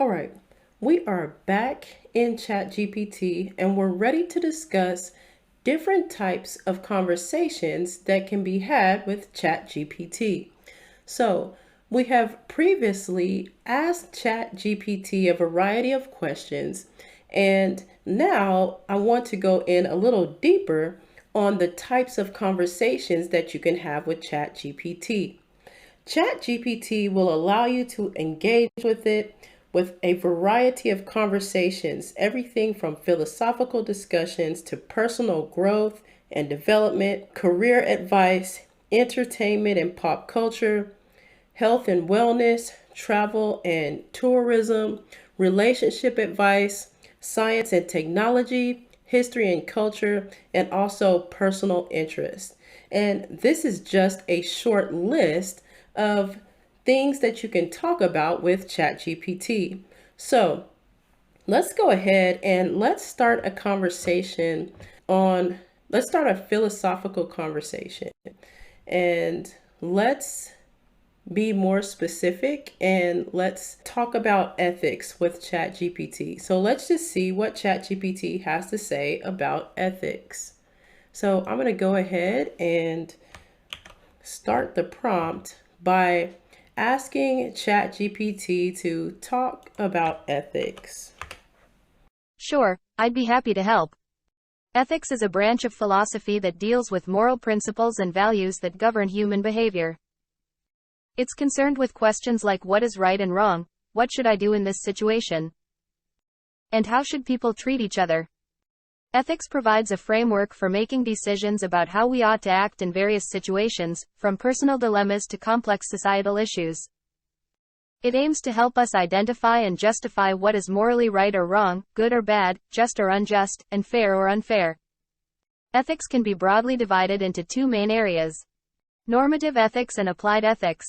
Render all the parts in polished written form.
All right, we are back in ChatGPT and we're ready to discuss different types of conversations that can be had with ChatGPT. So, we have previously asked ChatGPT a variety of questions, and now I want to go in a little deeper on the types of conversations that you can have with ChatGPT. ChatGPT will allow you to engage with it with a variety of conversations, everything from philosophical discussions to personal growth and development, career advice, entertainment and pop culture, health and wellness, travel and tourism, relationship advice, science and technology, history and culture, and also personal interest. And this is just a short list of things that you can talk about with ChatGPT. So let's go ahead and let's start a conversation on, let's start a philosophical conversation. And let's be more specific and let's talk about ethics with ChatGPT. So let's just see what ChatGPT has to say about ethics. So I'm going to go ahead and start the prompt by asking ChatGPT to talk about ethics. Sure, I'd be happy to help. Ethics is a branch of philosophy that deals with moral principles and values that govern human behavior. It's concerned with questions like what is right and wrong, what should I do in this situation, and how should people treat each other. Ethics provides a framework for making decisions about how we ought to act in various situations, from personal dilemmas to complex societal issues. It aims to help us identify and justify what is morally right or wrong, good or bad, just or unjust, and fair or unfair. Ethics can be broadly divided into two main areas: normative ethics and applied ethics.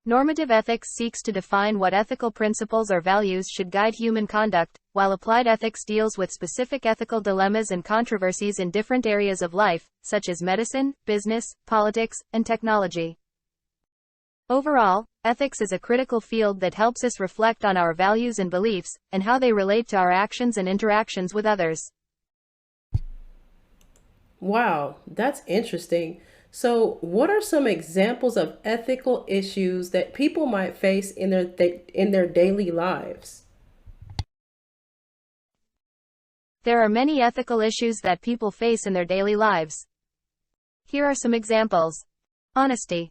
Normative ethics seeks to define what ethical principles or values should guide human conduct, while applied ethics deals with specific ethical dilemmas and controversies in different areas of life, such as medicine, business, politics, and technology. Overall, ethics is a critical field that helps us reflect on our values and beliefs, and how they relate to our actions and interactions with others. Wow, that's interesting. So, what are some examples of ethical issues that people might face in their daily lives? There are many ethical issues that people face in their daily lives. Here are some examples. Honesty.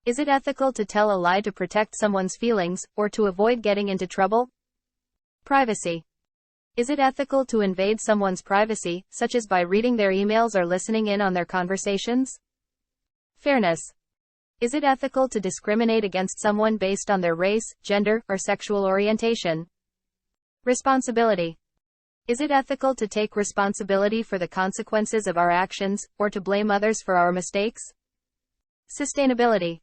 Is it ethical to tell a lie to protect someone's feelings, or to avoid getting into trouble? Privacy. Is it ethical to invade someone's privacy, such as by reading their emails or listening in on their conversations? Fairness. Is it ethical to discriminate against someone based on their race, gender, or sexual orientation? Responsibility. Is it ethical to take responsibility for the consequences of our actions, or to blame others for our mistakes? Sustainability.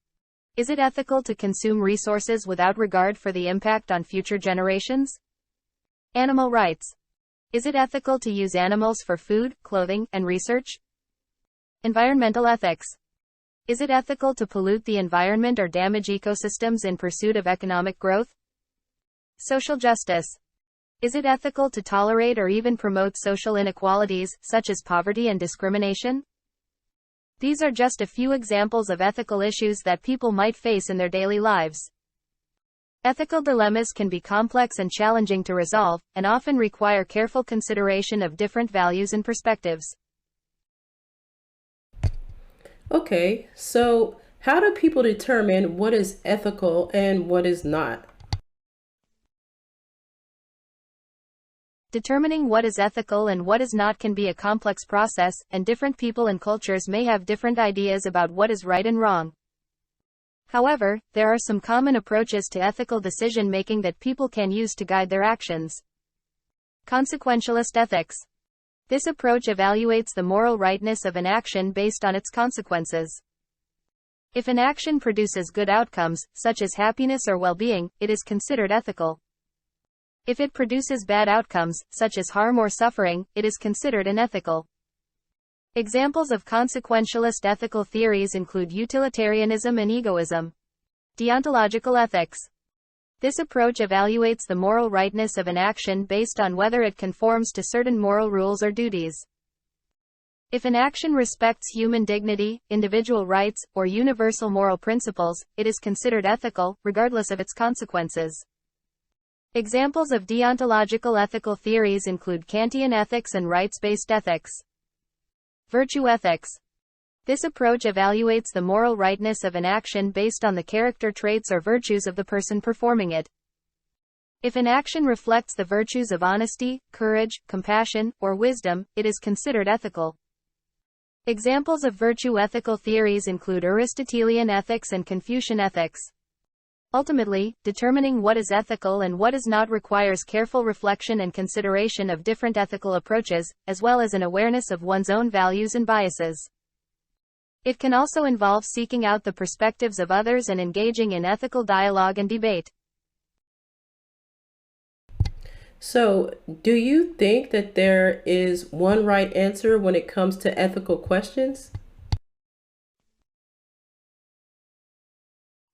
Is it ethical to consume resources without regard for the impact on future generations? Animal rights. Is it ethical to use animals for food, clothing, and research? Environmental ethics. Is it ethical to pollute the environment or damage ecosystems in pursuit of economic growth? Social justice. Is it ethical to tolerate or even promote social inequalities, such as poverty and discrimination? These are just a few examples of ethical issues that people might face in their daily lives. Ethical dilemmas can be complex and challenging to resolve, and often require careful consideration of different values and perspectives. Okay, so how do people determine what is ethical and what is not? Determining what is ethical and what is not can be a complex process, and different people and cultures may have different ideas about what is right and wrong. However, there are some common approaches to ethical decision-making that people can use to guide their actions. Consequentialist ethics. This approach evaluates the moral rightness of an action based on its consequences. If an action produces good outcomes, such as happiness or well-being, it is considered ethical. If it produces bad outcomes, such as harm or suffering, it is considered unethical. Examples of consequentialist ethical theories include utilitarianism and egoism. Deontological ethics. This approach evaluates the moral rightness of an action based on whether it conforms to certain moral rules or duties. If an action respects human dignity, individual rights, or universal moral principles, it is considered ethical, regardless of its consequences. Examples of deontological ethical theories include Kantian ethics and rights-based ethics. Virtue ethics. This approach evaluates the moral rightness of an action based on the character traits or virtues of the person performing it. If an action reflects the virtues of honesty, courage, compassion, or wisdom, it is considered ethical. Examples of virtue ethical theories include Aristotelian ethics and Confucian ethics. Ultimately, determining what is ethical and what is not requires careful reflection and consideration of different ethical approaches, as well as an awareness of one's own values and biases. It can also involve seeking out the perspectives of others and engaging in ethical dialogue and debate. So, do you think that there is one right answer when it comes to ethical questions?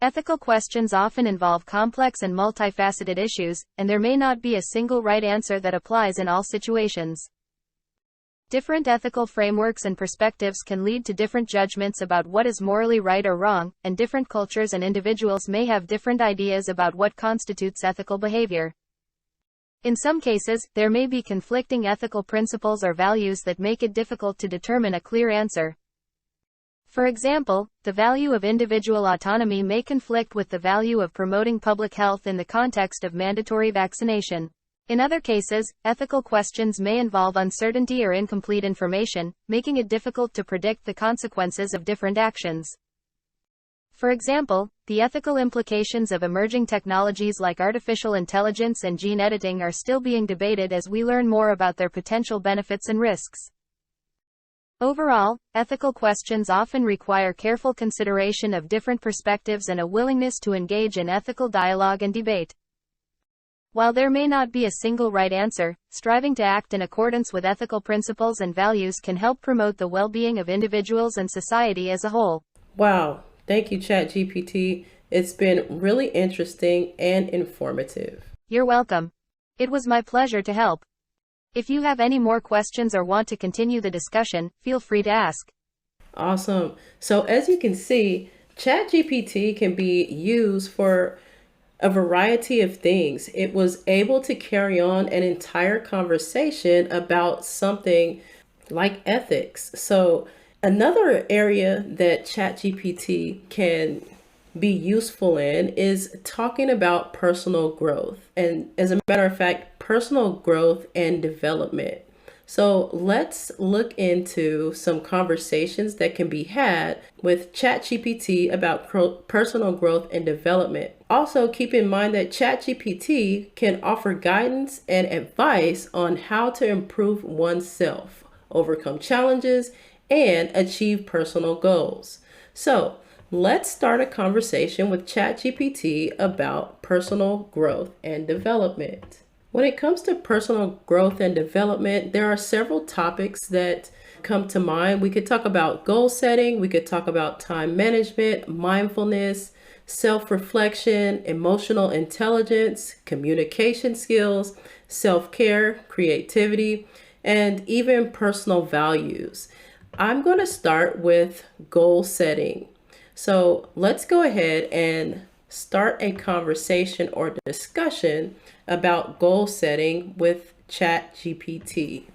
Ethical questions often involve complex and multifaceted issues, and there may not be a single right answer that applies in all situations. Different ethical frameworks and perspectives can lead to different judgments about what is morally right or wrong, and different cultures and individuals may have different ideas about what constitutes ethical behavior. In some cases, there may be conflicting ethical principles or values that make it difficult to determine a clear answer. For example, the value of individual autonomy may conflict with the value of promoting public health in the context of mandatory vaccination. In other cases, ethical questions may involve uncertainty or incomplete information, making it difficult to predict the consequences of different actions. For example, the ethical implications of emerging technologies like artificial intelligence and gene editing are still being debated as we learn more about their potential benefits and risks. Overall, ethical questions often require careful consideration of different perspectives and a willingness to engage in ethical dialogue and debate. While there may not be a single right answer, striving to act in accordance with ethical principles and values can help promote the well-being of individuals and society as a whole. Wow, thank you, ChatGPT. It's been really interesting and informative. You're welcome. It was my pleasure to help. If you have any more questions or want to continue the discussion, feel free to ask. Awesome. So as you can see, ChatGPT can be used for a variety of things. It was able to carry on an entire conversation about something like ethics. So another area that ChatGPT can be useful in is talking about personal growth. And as a matter of fact, personal growth and development. So let's look into some conversations that can be had with ChatGPT about personal growth and development. Also, keep in mind that ChatGPT can offer guidance and advice on how to improve oneself, overcome challenges, and achieve personal goals. So let's start a conversation with ChatGPT about personal growth and development. When it comes to personal growth and development, there are several topics that come to mind. We could talk about goal setting, we could talk about time management, mindfulness, self-reflection, emotional intelligence, communication skills, self-care, creativity, and even personal values. I'm going to start with goal setting. So let's go ahead and start a conversation or discussion about goal setting with ChatGPT.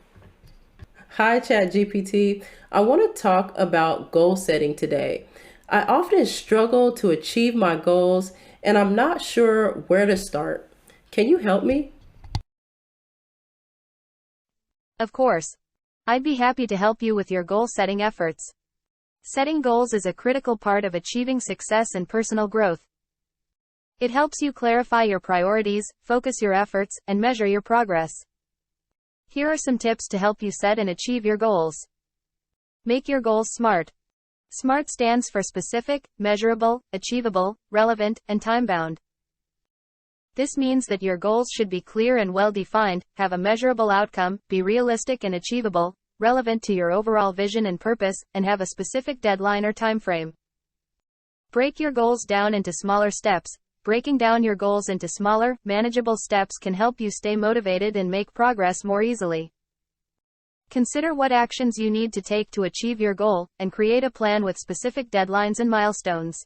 Hi, ChatGPT. I want to talk about goal setting today. I often struggle to achieve my goals and I'm not sure where to start. Can you help me? Of course. I'd be happy to help you with your goal setting efforts. Setting goals is a critical part of achieving success and personal growth. It helps you clarify your priorities, focus your efforts, and measure your progress. Here are some tips to help you set and achieve your goals. Make your goals SMART. SMART stands for specific, measurable, achievable, relevant, and time-bound. This means that your goals should be clear and well-defined, have a measurable outcome, be realistic and achievable, relevant to your overall vision and purpose, and have a specific deadline or time frame. Break your goals down into smaller steps. breaking down your goals into smaller, manageable steps can help you stay motivated and make progress more easily. Consider what actions you need to take to achieve your goal, and create a plan with specific deadlines and milestones.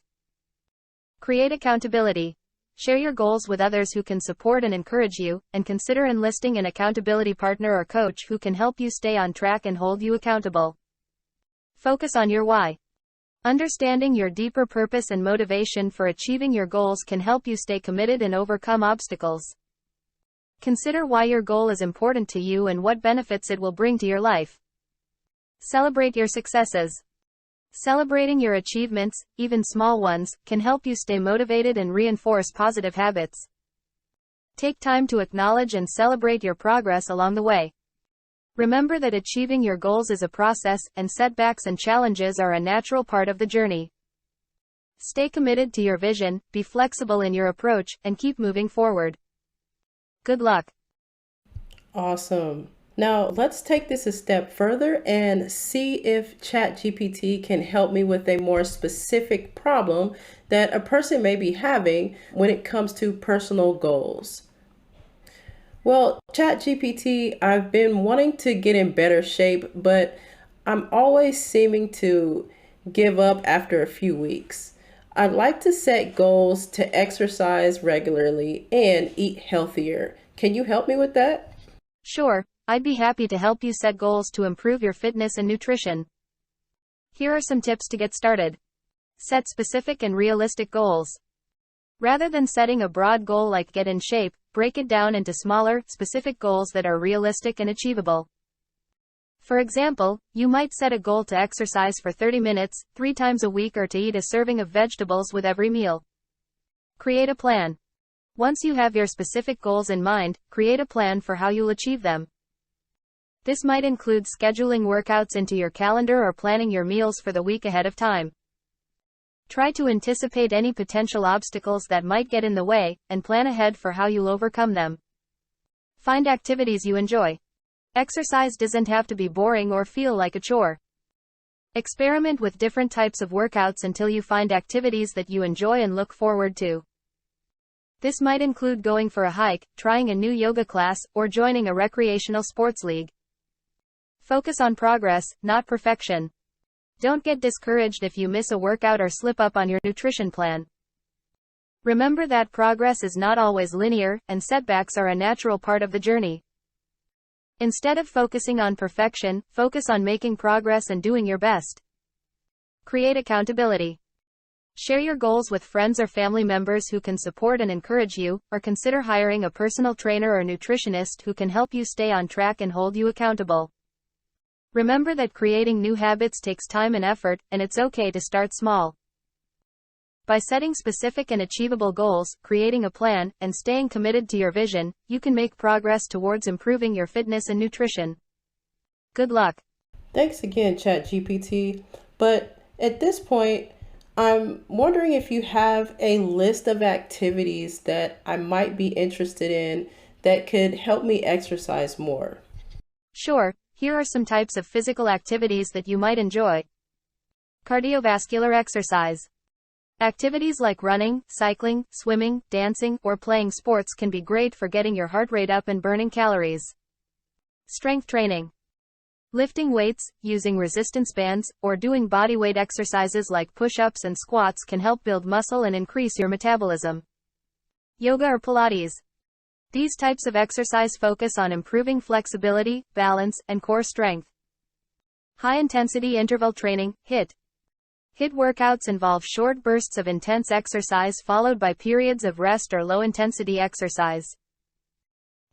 Create accountability. Share your goals with others who can support and encourage you, and consider enlisting an accountability partner or coach who can help you stay on track and hold you accountable. Focus on your why. Understanding your deeper purpose and motivation for achieving your goals can help you stay committed and overcome obstacles. Consider why your goal is important to you and what benefits it will bring to your life. Celebrate your successes. Celebrating your achievements, even small ones, can help you stay motivated and reinforce positive habits. Take time to acknowledge and celebrate your progress along the way. Remember that achieving your goals is a process, and setbacks and challenges are a natural part of the journey. Stay committed to your vision, be flexible in your approach, and keep moving forward. Good luck. Awesome. Now, let's take this a step further and see if ChatGPT can help me with a more specific problem that a person may be having when it comes to personal goals. Well, ChatGPT, I've been wanting to get in better shape, but I'm always seeming to give up after a few weeks. I'd like to set goals to exercise regularly and eat healthier. Can you help me with that? Sure, I'd be happy to help you set goals to improve your fitness and nutrition. Here are some tips to get started. Set specific and realistic goals. Rather than setting a broad goal like get in shape, break it down into smaller, specific goals that are realistic and achievable. For example, you might set a goal to exercise for 30 minutes, 3 times a week, or to eat a serving of vegetables with every meal. Create a plan. Once you have your specific goals in mind, create a plan for how you'll achieve them. This might include scheduling workouts into your calendar or planning your meals for the week ahead of time. Try to anticipate any potential obstacles that might get in the way, and plan ahead for how you'll overcome them. Find activities you enjoy. Exercise doesn't have to be boring or feel like a chore. Experiment with different types of workouts until you find activities that you enjoy and look forward to. This might include going for a hike, trying a new yoga class, or joining a recreational sports league. Focus on progress, not perfection. Don't get discouraged if you miss a workout or slip up on your nutrition plan. Remember that progress is not always linear, and setbacks are a natural part of the journey. Instead of focusing on perfection, focus on making progress and doing your best. Create accountability. Share your goals with friends or family members who can support and encourage you, or consider hiring a personal trainer or nutritionist who can help you stay on track and hold you accountable. Remember that creating new habits takes time and effort, and it's okay to start small. By setting specific and achievable goals, creating a plan, and staying committed to your vision, you can make progress towards improving your fitness and nutrition. Good luck. Thanks again, ChatGPT. But at this point, I'm wondering if you have a list of activities that I might be interested in that could help me exercise more. Sure, here are some types of physical activities that you might enjoy. Cardiovascular exercise. Activities like running, cycling, swimming, dancing, or playing sports can be great for getting your heart rate up and burning calories. Strength training. Lifting weights, using resistance bands, or doing bodyweight exercises like push-ups and squats can help build muscle and increase your metabolism. Yoga or Pilates. These types of exercise focus on improving flexibility, balance, and core strength. High-intensity interval training, HIIT. HIIT workouts involve short bursts of intense exercise followed by periods of rest or low-intensity exercise.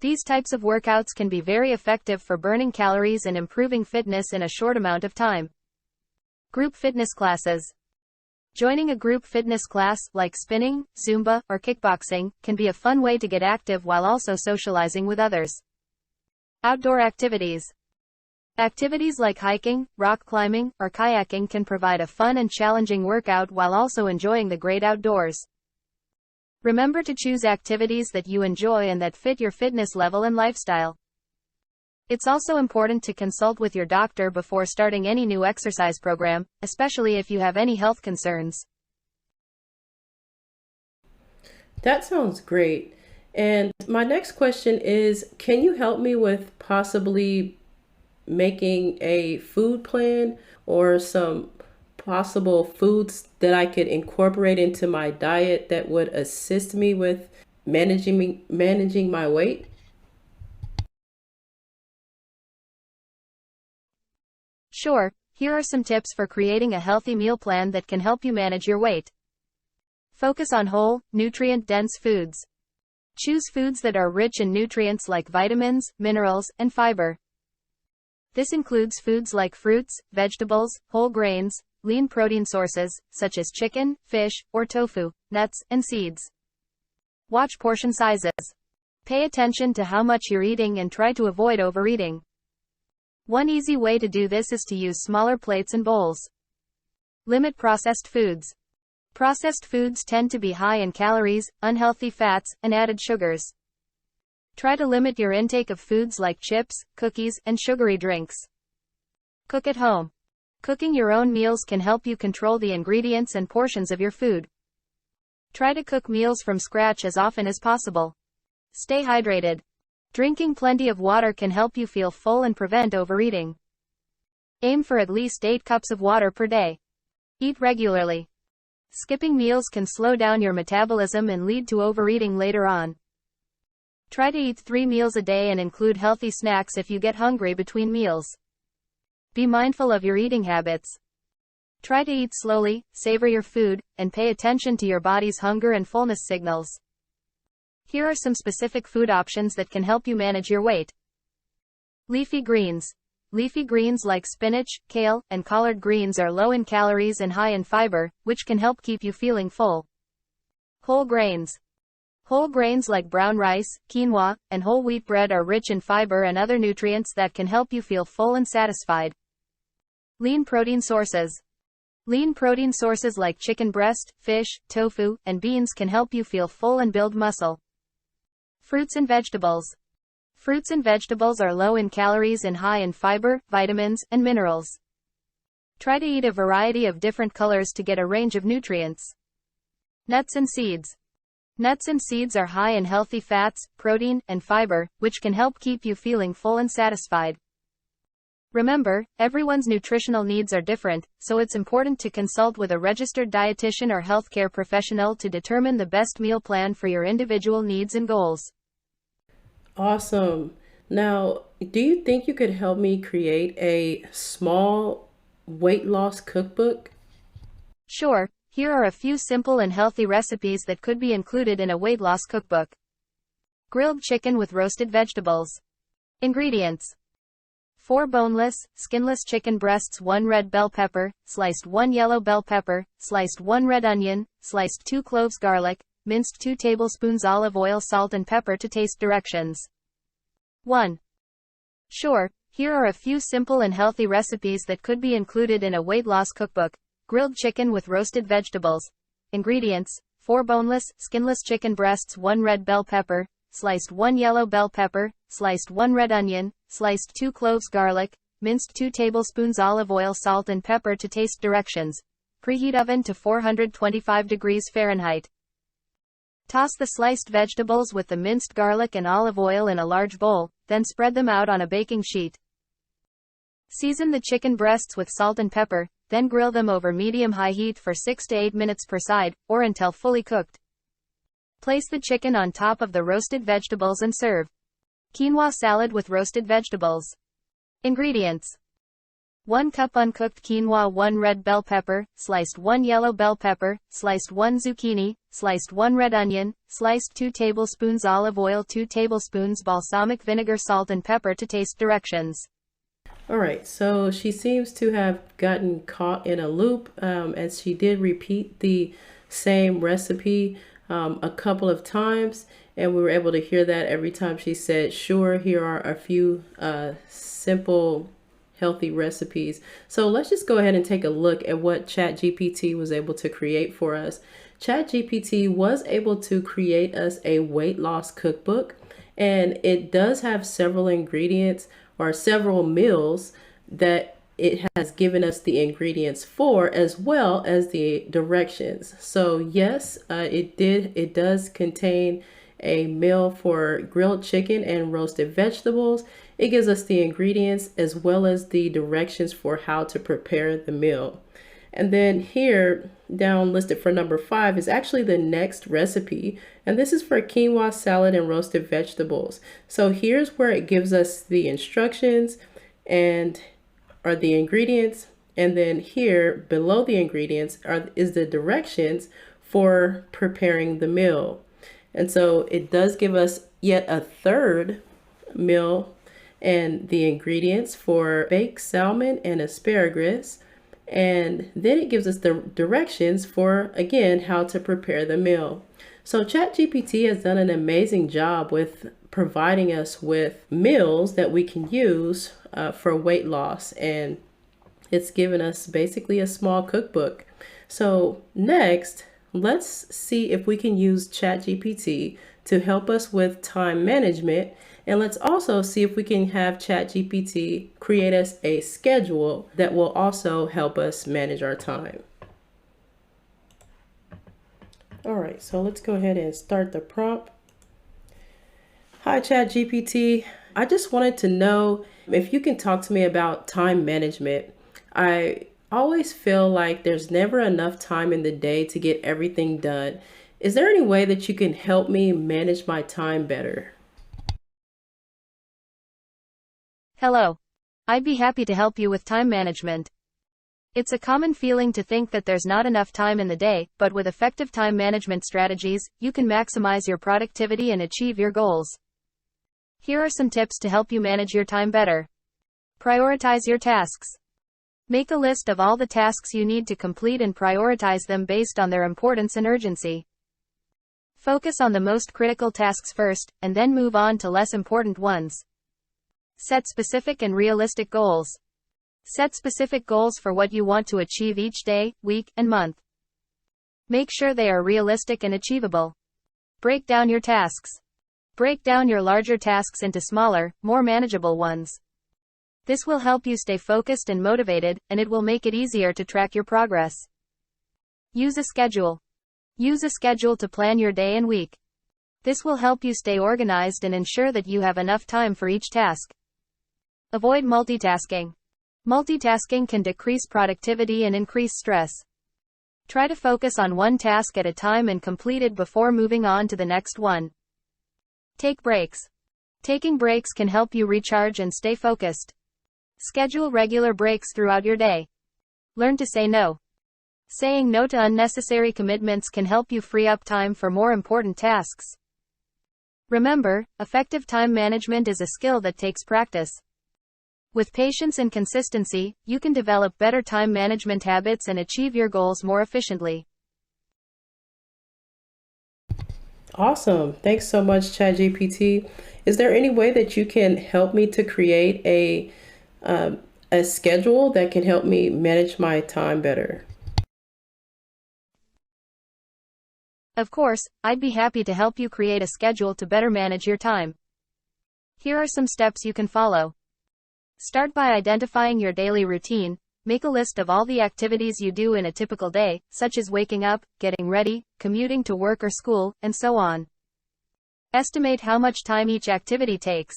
These types of workouts can be very effective for burning calories and improving fitness in a short amount of time. Group fitness classes. Joining a group fitness class, like spinning, Zumba, or kickboxing, can be a fun way to get active while also socializing with others. Outdoor activities. Activities like hiking, rock climbing, or kayaking can provide a fun and challenging workout while also enjoying the great outdoors. Remember to choose activities that you enjoy and that fit your fitness level and lifestyle. It's also important to consult with your doctor before starting any new exercise program, especially if you have any health concerns. That sounds great. And my next question is, can you help me with possibly making a food plan or some possible foods that I could incorporate into my diet that would assist me with managing my weight? Sure, here are some tips for creating a healthy meal plan that can help you manage your weight. Focus on whole, nutrient-dense foods. Choose foods that are rich in nutrients like vitamins, minerals, and fiber. This includes foods like fruits, vegetables, whole grains, lean protein sources, such as chicken, fish, or tofu, nuts, and seeds. Watch portion sizes. Pay attention to how much you're eating and try to avoid overeating. One easy way to do this is to use smaller plates and bowls. Limit processed foods. Processed foods tend to be high in calories, unhealthy fats, and added sugars. Try to limit your intake of foods like chips, cookies, and sugary drinks. Cook at home. Cooking your own meals can help you control the ingredients and portions of your food. Try to cook meals from scratch as often as possible. Stay hydrated. Drinking plenty of water can help you feel full and prevent overeating. Aim for at least 8 cups of water per day. Eat regularly. Skipping meals can slow down your metabolism and lead to overeating later on. Try to eat 3 meals a day and include healthy snacks if you get hungry between meals. Be mindful of your eating habits. Try to eat slowly, savor your food, and pay attention to your body's hunger and fullness signals. Here are some specific food options that can help you manage your weight. Leafy greens. Leafy greens like spinach, kale, and collard greens are low in calories and high in fiber, which can help keep you feeling full. Whole grains. Whole grains like brown rice, quinoa, and whole wheat bread are rich in fiber and other nutrients that can help you feel full and satisfied. Lean protein sources. Lean protein sources like chicken breast, fish, tofu, and beans can help you feel full and build muscle. Fruits and vegetables. Fruits and vegetables are low in calories and high in fiber, vitamins, and minerals. Try to eat a variety of different colors to get a range of nutrients. Nuts and seeds. Nuts and seeds are high in healthy fats, protein, and fiber, which can help keep you feeling full and satisfied. Remember, everyone's nutritional needs are different, so it's important to consult with a registered dietitian or healthcare professional to determine the best meal plan for your individual needs and goals. Awesome. Now, do you think you could help me create a small weight loss cookbook? Sure, here are a few simple and healthy recipes that could be included in a weight loss cookbook. Grilled chicken with roasted vegetables. Ingredients: 4 boneless, skinless chicken breasts, 1 red bell pepper, sliced 1 yellow bell pepper, sliced 1 red onion, sliced 2 cloves garlic, minced 2 tablespoons olive oil, salt and pepper to taste. Directions. 1. Sure, here are a few simple and healthy recipes that could be included in a weight loss cookbook. Grilled chicken with roasted vegetables. Ingredients: 4 boneless, skinless chicken breasts, 1 red bell pepper, sliced 1 yellow bell pepper, sliced 1 red onion, sliced 2 cloves garlic, minced 2 tablespoons olive oil, salt and pepper to taste. Directions. Preheat oven to 425 degrees Fahrenheit. Toss the sliced vegetables with the minced garlic and olive oil in a large bowl, then spread them out on a baking sheet. Season the chicken breasts with salt and pepper, then grill them over medium-high heat for 6 to 8 minutes per side, or until fully cooked. Place the chicken on top of the roasted vegetables and serve. Quinoa salad with roasted vegetables. Ingredients: 1 cup uncooked quinoa, 1 red bell pepper, sliced 1 yellow bell pepper, sliced 1 zucchini, sliced 1 red onion, sliced 2 tablespoons olive oil, 2 tablespoons balsamic vinegar, salt and pepper to taste. Directions. All right, so she seems to have gotten caught in a loop as she did repeat the same recipe a couple of times, and we were able to hear that every time she said, sure, here are a few simple, healthy recipes. So let's just go ahead and take a look at what ChatGPT was able to create for us. ChatGPT was able to create us a weight loss cookbook, and it does have several ingredients or several meals that it has given us the ingredients for, as well as the directions. So yes, it does contain a meal for grilled chicken and roasted vegetables. It gives us the ingredients as well as the directions for how to prepare the meal. And then here down listed for number 5 is actually the next recipe. And this is for quinoa salad and roasted vegetables. So here's where it gives us the instructions and are the ingredients. And then here below the ingredients is the directions for preparing the meal. And so it does give us yet a third meal and the ingredients for baked salmon and asparagus. And then it gives us the directions for, again, how to prepare the meal. So ChatGPT has done an amazing job with providing us with meals that we can use for weight loss. And it's given us basically a small cookbook. So next, let's see if we can use ChatGPT to help us with time management. And let's also see if we can have ChatGPT create us a schedule that will also help us manage our time. All right, so let's go ahead and start the prompt. Hi, ChatGPT. I just wanted to know if you can talk to me about time management. I always feel like there's never enough time in the day to get everything done. Is there any way that you can help me manage my time better? Hello. I'd be happy to help you with time management. It's a common feeling to think that there's not enough time in the day, but with effective time management strategies, you can maximize your productivity and achieve your goals. Here are some tips to help you manage your time better. Prioritize your tasks. Make a list of all the tasks you need to complete and prioritize them based on their importance and urgency. Focus on the most critical tasks first, and then move on to less important ones. Set specific and realistic goals. Set specific goals for what you want to achieve each day, week, and month. Make sure they are realistic and achievable. Break down your tasks. Break down your larger tasks into smaller, more manageable ones. This will help you stay focused and motivated, and it will make it easier to track your progress. Use a schedule. Use a schedule to plan your day and week. This will help you stay organized and ensure that you have enough time for each task. Avoid multitasking. Multitasking can decrease productivity and increase stress. Try to focus on one task at a time and complete it before moving on to the next one. Take breaks. Taking breaks can help you recharge and stay focused. Schedule regular breaks throughout your day. Learn to say no. Saying no to unnecessary commitments can help you free up time for more important tasks. Remember, effective time management is a skill that takes practice. With patience and consistency, you can develop better time management habits and achieve your goals more efficiently. Awesome. Thanks so much, ChatGPT. Is there any way that you can help me to create a schedule that can help me manage my time better? Of course, I'd be happy to help you create a schedule to better manage your time. Here are some steps you can follow. Start by identifying your daily routine. Make a list of all the activities you do in a typical day, such as waking up, getting ready, commuting to work or school, and so on. Estimate how much time each activity takes.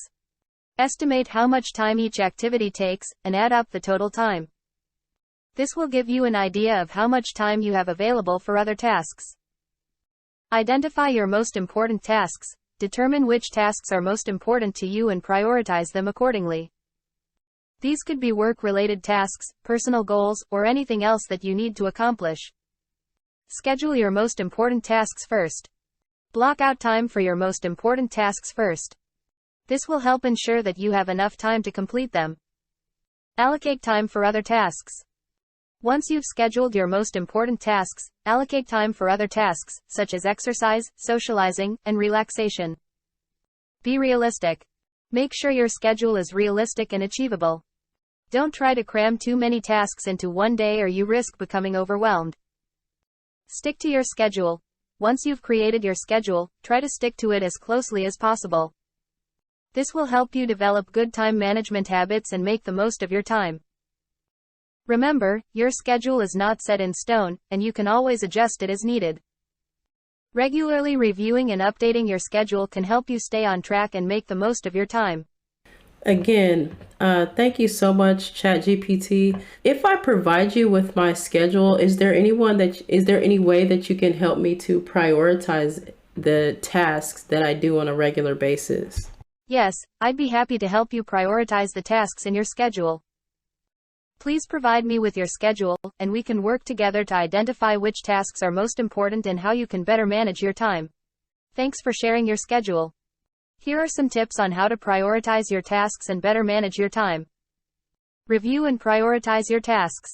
Estimate how much time each activity takes, and add up the total time. This will give you an idea of how much time you have available for other tasks. Identify your most important tasks. Determine which tasks are most important to you and prioritize them accordingly. These could be work-related tasks, personal goals, or anything else that you need to accomplish. Schedule your most important tasks first. Block out time for your most important tasks first. This will help ensure that you have enough time to complete them. Allocate time for other tasks. Once you've scheduled your most important tasks, allocate time for other tasks, such as exercise, socializing, and relaxation. Be realistic. Make sure your schedule is realistic and achievable. Don't try to cram too many tasks into one day or you risk becoming overwhelmed. Stick to your schedule. Once you've created your schedule, try to stick to it as closely as possible. This will help you develop good time management habits and make the most of your time. Remember, your schedule is not set in stone, and you can always adjust it as needed. Regularly reviewing and updating your schedule can help you stay on track and make the most of your time. Again, thank you so much, ChatGPT. If I provide you with my schedule, is there any way that you can help me to prioritize the tasks that I do on a regular basis? Yes, I'd be happy to help you prioritize the tasks in your schedule. Please provide me with your schedule, and we can work together to identify which tasks are most important and how you can better manage your time. Thanks for sharing your schedule. Here are some tips on how to prioritize your tasks and better manage your time. Review and prioritize your tasks.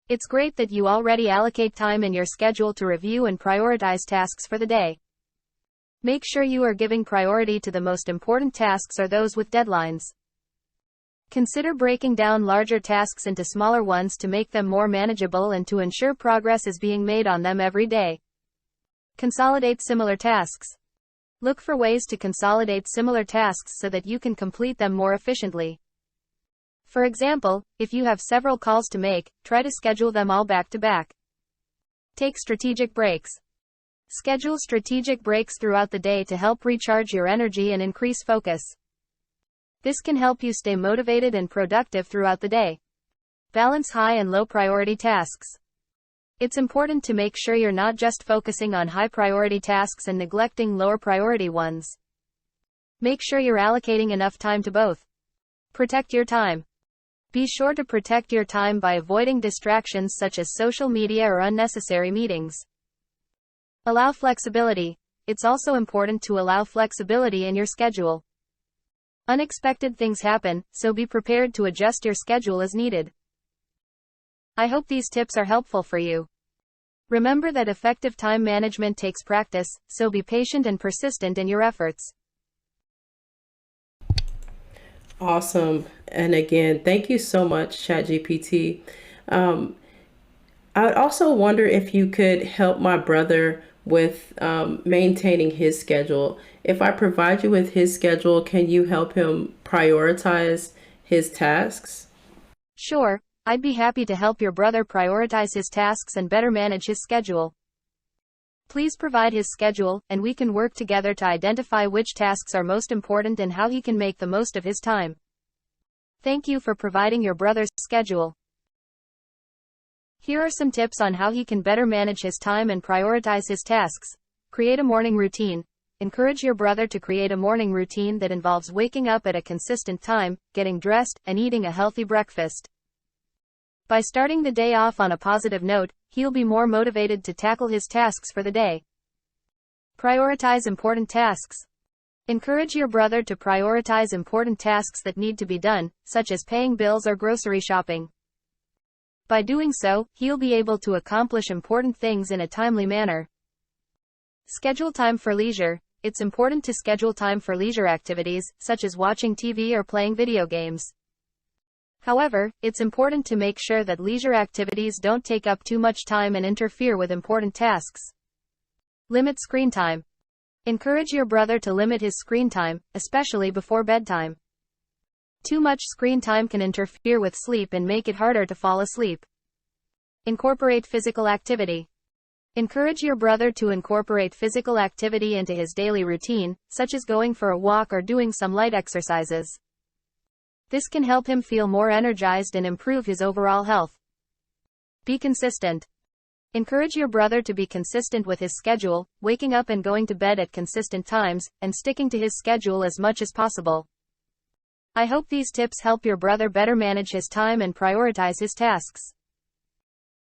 It's great that you already allocate time in your schedule to review and prioritize tasks for the day. Make sure you are giving priority to the most important tasks or those with deadlines. Consider breaking down larger tasks into smaller ones to make them more manageable and to ensure progress is being made on them every day. Consolidate similar tasks. Look for ways to consolidate similar tasks so that you can complete them more efficiently. For example, if you have several calls to make, try to schedule them all back to back. Take strategic breaks. Schedule strategic breaks throughout the day to help recharge your energy and increase focus. This can help you stay motivated and productive throughout the day. Balance high and low priority tasks. It's important to make sure you're not just focusing on high priority tasks and neglecting lower priority ones. Make sure you're allocating enough time to both. Protect your time. Be sure to protect your time by avoiding distractions such as social media or unnecessary meetings. Allow flexibility. It's also important to allow flexibility in your schedule. Unexpected things happen, so be prepared to adjust your schedule as needed. I hope these tips are helpful for you. Remember that effective time management takes practice, so be patient and persistent in your efforts. Awesome. And again, thank you so much, ChatGPT. I would also wonder if you could help my brother with maintaining his schedule. If I provide you with his schedule, can you help him prioritize his tasks? Sure, I'd be happy to help your brother prioritize his tasks and better manage his schedule. Please provide his schedule, and we can work together to identify which tasks are most important and how he can make the most of his time. Thank you for providing your brother's schedule. Here are some tips on how he can better manage his time and prioritize his tasks. Create a morning routine. Encourage your brother to create a morning routine that involves waking up at a consistent time, getting dressed, and eating a healthy breakfast. By starting the day off on a positive note, he'll be more motivated to tackle his tasks for the day. Prioritize important tasks. Encourage your brother to prioritize important tasks that need to be done, such as paying bills or grocery shopping. By doing so, he'll be able to accomplish important things in a timely manner. Schedule time for leisure. It's important to schedule time for leisure activities, such as watching TV or playing video games. However, it's important to make sure that leisure activities don't take up too much time and interfere with important tasks. Limit screen time. Encourage your brother to limit his screen time, especially before bedtime. Too much screen time can interfere with sleep and make it harder to fall asleep. Incorporate physical activity. Encourage your brother to incorporate physical activity into his daily routine, such as going for a walk or doing some light exercises. This can help him feel more energized and improve his overall health. Be consistent. Encourage your brother to be consistent with his schedule, waking up and going to bed at consistent times, and sticking to his schedule as much as possible. I hope these tips help your brother better manage his time and prioritize his tasks.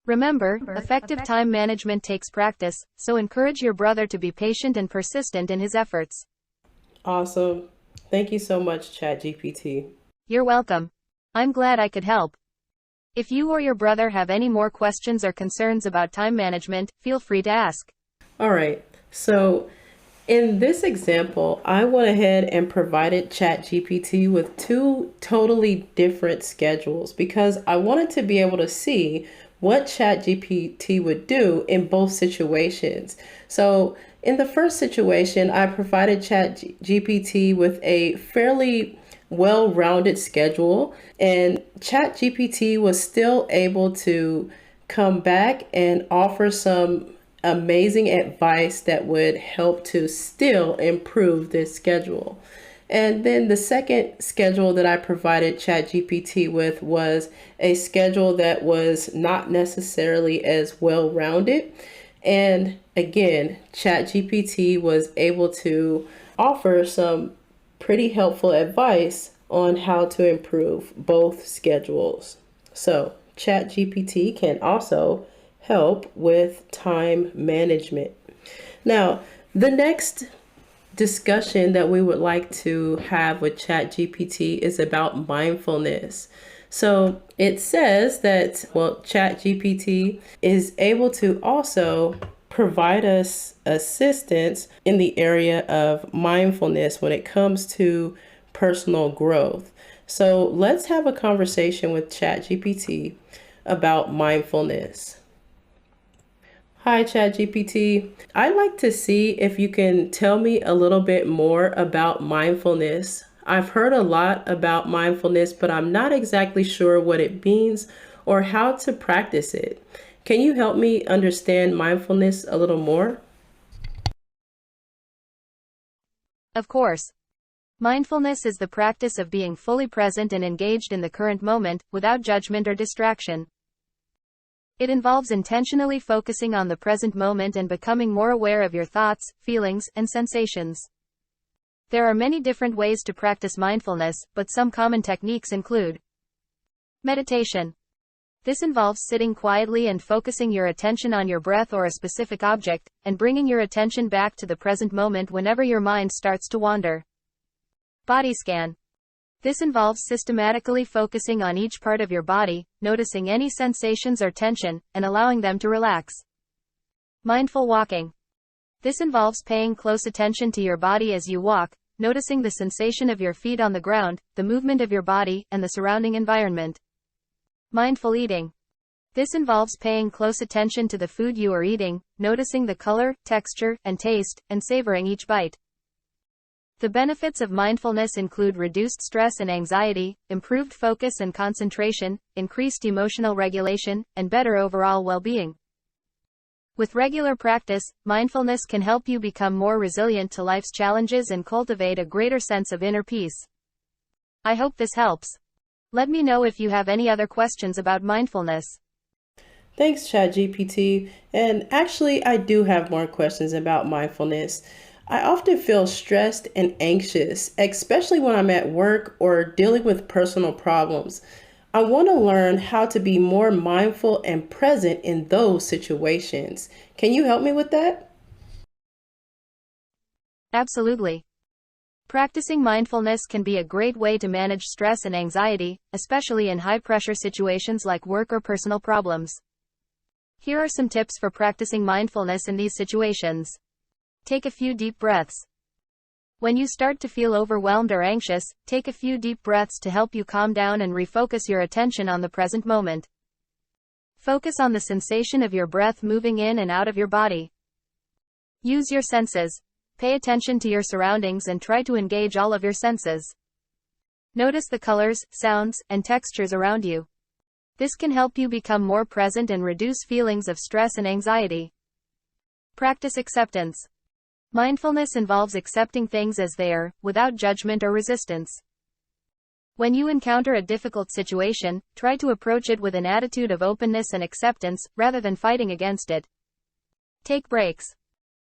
Remember, effective time management takes practice, so encourage your brother to be patient and persistent in his efforts. Awesome. Thank you so much, ChatGPT. You're welcome. I'm glad I could help. If you or your brother have any more questions or concerns about time management, feel free to ask. All right. So in this example, I went ahead and provided ChatGPT with two totally different schedules because I wanted to be able to see what ChatGPT would do in both situations. So in the first situation, I provided ChatGPT with a fairly well-rounded schedule, and ChatGPT was still able to come back and offer some amazing advice that would help to still improve this schedule. And then the second schedule that I provided ChatGPT with was a schedule that was not necessarily as well rounded. And again, ChatGPT was able to offer some pretty helpful advice on how to improve both schedules. So, ChatGPT can also help with time management. Now, the next discussion that we would like to have with ChatGPT is about mindfulness. So it says that, well, ChatGPT is able to also provide us assistance in the area of mindfulness when it comes to personal growth. So let's have a conversation with ChatGPT about mindfulness. Hi, ChatGPT. I'd like to see if you can tell me a little bit more about mindfulness. I've heard a lot about mindfulness, but I'm not exactly sure what it means or how to practice it. Can you help me understand mindfulness a little more? Of course. Mindfulness is the practice of being fully present and engaged in the current moment, without judgment or distraction. It involves intentionally focusing on the present moment and becoming more aware of your thoughts, feelings, and sensations. There are many different ways to practice mindfulness, but some common techniques include meditation. This involves sitting quietly and focusing your attention on your breath or a specific object, and bringing your attention back to the present moment whenever your mind starts to wander. Body scan. This involves systematically focusing on each part of your body, noticing any sensations or tension, and allowing them to relax. Mindful walking. This involves paying close attention to your body as you walk, noticing the sensation of your feet on the ground, the movement of your body, and the surrounding environment. Mindful eating. This involves paying close attention to the food you are eating, noticing the color, texture, and taste, and savoring each bite. The benefits of mindfulness include reduced stress and anxiety, improved focus and concentration, increased emotional regulation, and better overall well-being. With regular practice, mindfulness can help you become more resilient to life's challenges and cultivate a greater sense of inner peace. I hope this helps. Let me know if you have any other questions about mindfulness. Thanks, ChatGPT. And actually, I do have more questions about mindfulness. I often feel stressed and anxious, especially when I'm at work or dealing with personal problems. I want to learn how to be more mindful and present in those situations. Can you help me with that? Absolutely. Practicing mindfulness can be a great way to manage stress and anxiety, especially in high-pressure situations like work or personal problems. Here are some tips for practicing mindfulness in these situations. Take a few deep breaths. When you start to feel overwhelmed or anxious, take a few deep breaths to help you calm down and refocus your attention on the present moment. Focus on the sensation of your breath moving in and out of your body. Use your senses. Pay attention to your surroundings and try to engage all of your senses. Notice the colors, sounds, and textures around you. This can help you become more present and reduce feelings of stress and anxiety. Practice acceptance. Mindfulness involves accepting things as they are, without judgment or resistance. When you encounter a difficult situation, try to approach it with an attitude of openness and acceptance, rather than fighting against it. Take breaks.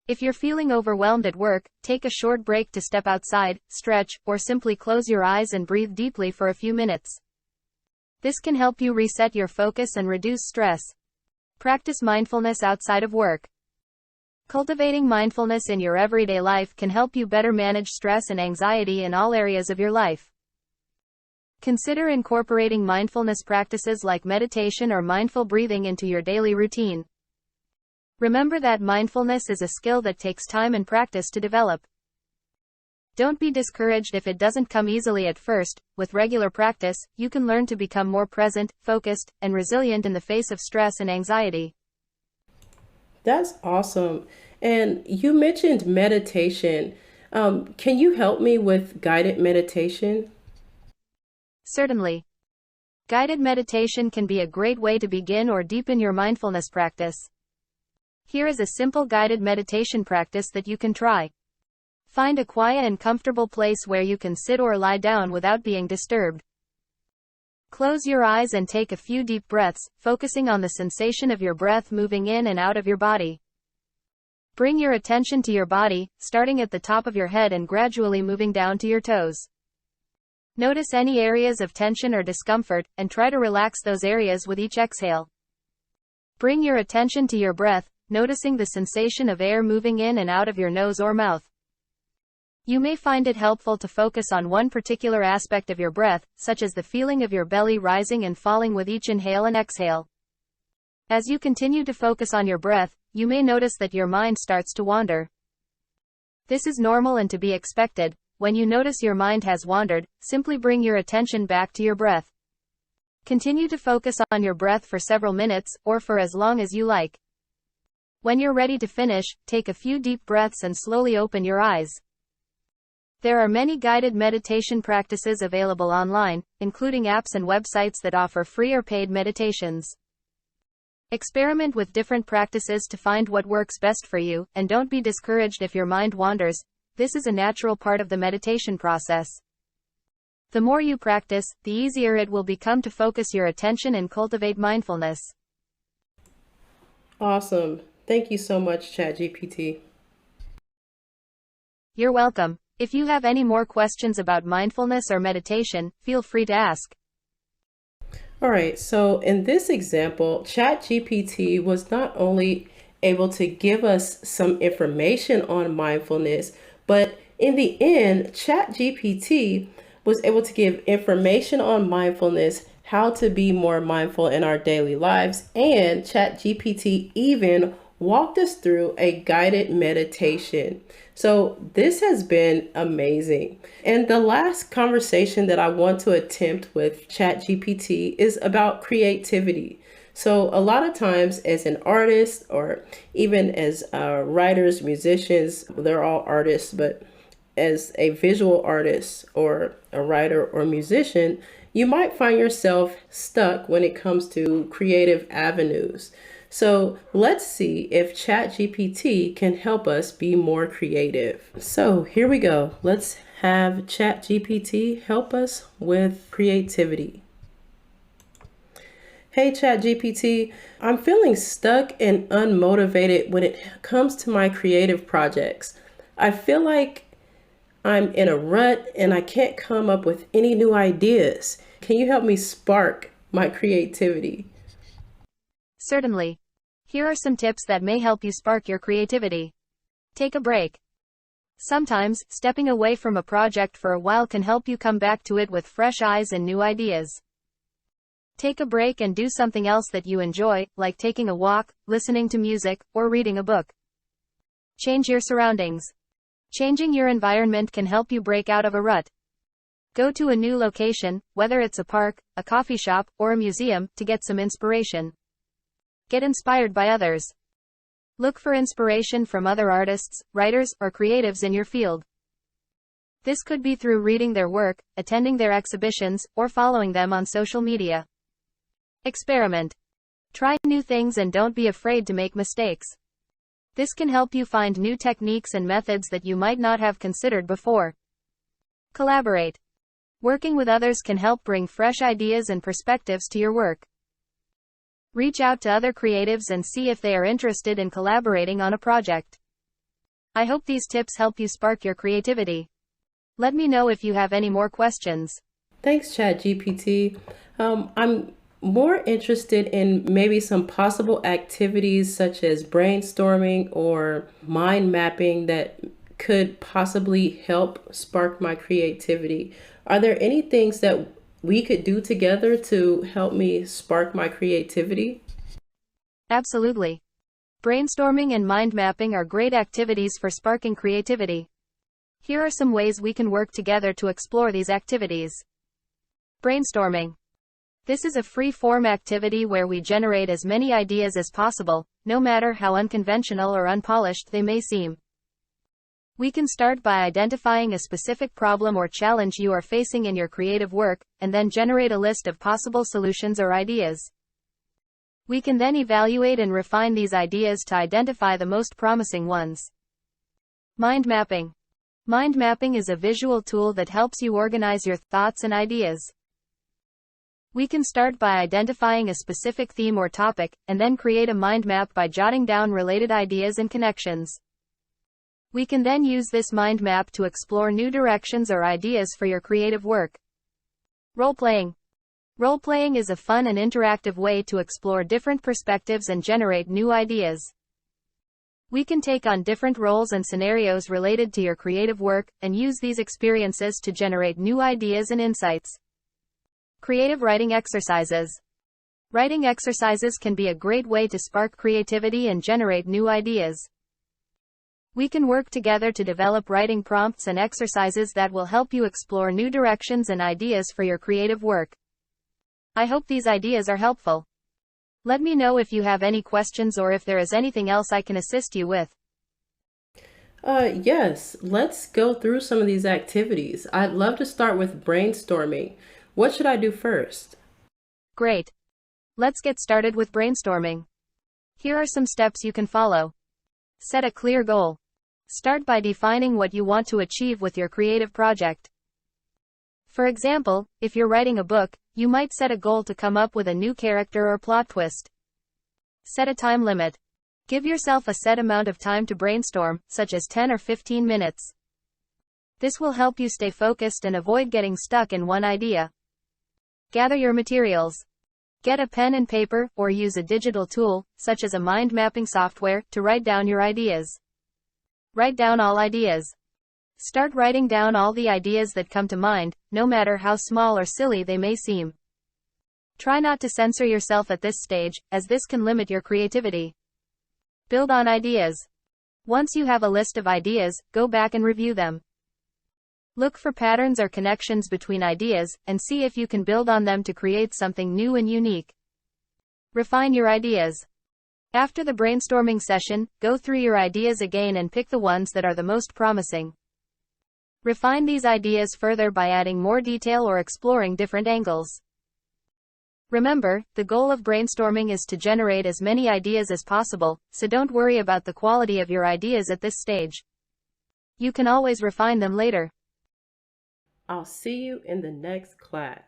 If you're feeling overwhelmed at work, take a short break to step outside, stretch, or simply close your eyes and breathe deeply for a few minutes. This can help you reset your focus and reduce stress. Practice mindfulness outside of work. Cultivating mindfulness in your everyday life can help you better manage stress and anxiety in all areas of your life. Consider incorporating mindfulness practices like meditation or mindful breathing into your daily routine. Remember that mindfulness is a skill that takes time and practice to develop. Don't be discouraged if it doesn't come easily at first. With regular practice, you can learn to become more present, focused, and resilient in the face of stress and anxiety. That's awesome. And you mentioned meditation. Can you help me with guided meditation? Certainly. Guided meditation can be a great way to begin or deepen your mindfulness practice. Here is a simple guided meditation practice that you can try. Find a quiet and comfortable place where you can sit or lie down without being disturbed. Close your eyes and take a few deep breaths, focusing on the sensation of your breath moving in and out of your body. Bring your attention to your body, starting at the top of your head and gradually moving down to your toes. Notice any areas of tension or discomfort, and try to relax those areas with each exhale. Bring your attention to your breath, noticing the sensation of air moving in and out of your nose or mouth. You may find it helpful to focus on one particular aspect of your breath, such as the feeling of your belly rising and falling with each inhale and exhale. As you continue to focus on your breath, you may notice that your mind starts to wander. This is normal and to be expected. When you notice your mind has wandered, simply bring your attention back to your breath. Continue to focus on your breath for several minutes, or for as long as you like. When you're ready to finish, take a few deep breaths and slowly open your eyes. There are many guided meditation practices available online, including apps and websites that offer free or paid meditations. Experiment with different practices to find what works best for you, and don't be discouraged if your mind wanders. This is a natural part of the meditation process. The more you practice, the easier it will become to focus your attention and cultivate mindfulness. Awesome. Thank you so much, ChatGPT. You're welcome. If you have any more questions about mindfulness or meditation, feel free to ask. All right, so in this example, ChatGPT was not only able to give us some information on mindfulness, but in the end, ChatGPT was able to give information on mindfulness, how to be more mindful in our daily lives, and ChatGPT even walked us through a guided meditation. So this has been amazing. And the last conversation that I want to attempt with ChatGPT is about creativity. So a lot of times as an artist, or even as writers, musicians, they're all artists, but as a visual artist or a writer or musician, you might find yourself stuck when it comes to creative avenues. So let's see if ChatGPT can help us be more creative. So here we go. Let's have ChatGPT help us with creativity. Hey ChatGPT, I'm feeling stuck and unmotivated when it comes to my creative projects. I feel like I'm in a rut and I can't come up with any new ideas. Can you help me spark my creativity? Certainly. Here are some tips that may help you spark your creativity. Take a break. Sometimes, stepping away from a project for a while can help you come back to it with fresh eyes and new ideas. Take a break and do something else that you enjoy, like taking a walk, listening to music, or reading a book. Change your surroundings. Changing your environment can help you break out of a rut. Go to a new location, whether it's a park, a coffee shop, or a museum, to get some inspiration. Get inspired by others. Look for inspiration from other artists, writers, or creatives in your field. This could be through reading their work, attending their exhibitions, or following them on social media. Experiment. Try new things and don't be afraid to make mistakes. This can help you find new techniques and methods that you might not have considered before. Collaborate. Working with others can help bring fresh ideas and perspectives to your work. Reach out to other creatives and see if they are interested in collaborating on a project. I hope these tips help you spark your creativity. Let me know if you have any more questions. Thanks, ChatGPT. I'm more interested in maybe some possible activities such as brainstorming or mind mapping that could possibly help spark my creativity. Are there any things that we could do together to help me spark my creativity? Absolutely. Brainstorming and mind mapping are great activities for sparking creativity. Here are some ways we can work together to explore these activities. Brainstorming. This is a free-form activity where we generate as many ideas as possible, no matter how unconventional or unpolished they may seem. We can start by identifying a specific problem or challenge you are facing in your creative work, and then generate a list of possible solutions or ideas. We can then evaluate and refine these ideas to identify the most promising ones. Mind mapping. Mind mapping is a visual tool that helps you organize your thoughts and ideas. We can start by identifying a specific theme or topic, and then create a mind map by jotting down related ideas and connections. We can then use this mind map to explore new directions or ideas for your creative work. Role-playing. Role-playing is a fun and interactive way to explore different perspectives and generate new ideas. We can take on different roles and scenarios related to your creative work, and use these experiences to generate new ideas and insights. Creative writing exercises. Writing exercises can be a great way to spark creativity and generate new ideas. We can work together to develop writing prompts and exercises that will help you explore new directions and ideas for your creative work. I hope these ideas are helpful. Let me know if you have any questions or if there is anything else I can assist you with. Yes, let's go through some of these activities. I'd love to start with brainstorming. What should I do first? Great. Let's get started with brainstorming. Here are some steps you can follow. Set a clear goal. Start by defining what you want to achieve with your creative project. For example, if you're writing a book, you might set a goal to come up with a new character or plot twist. Set a time limit. Give yourself a set amount of time to brainstorm, such as 10 or 15 minutes. This will help you stay focused and avoid getting stuck in one idea. Gather your materials. Get a pen and paper, or use a digital tool, such as a mind mapping software, to write down your ideas. Write down all ideas. Start writing down all the ideas that come to mind, no matter how small or silly they may seem. Try not to censor yourself at this stage, as this can limit your creativity. Build on ideas. Once you have a list of ideas, go back and review them. Look for patterns or connections between ideas, and see if you can build on them to create something new and unique. Refine your ideas. After the brainstorming session, go through your ideas again and pick the ones that are the most promising. Refine these ideas further by adding more detail or exploring different angles. Remember, the goal of brainstorming is to generate as many ideas as possible, so don't worry about the quality of your ideas at this stage. You can always refine them later. I'll see you in the next class.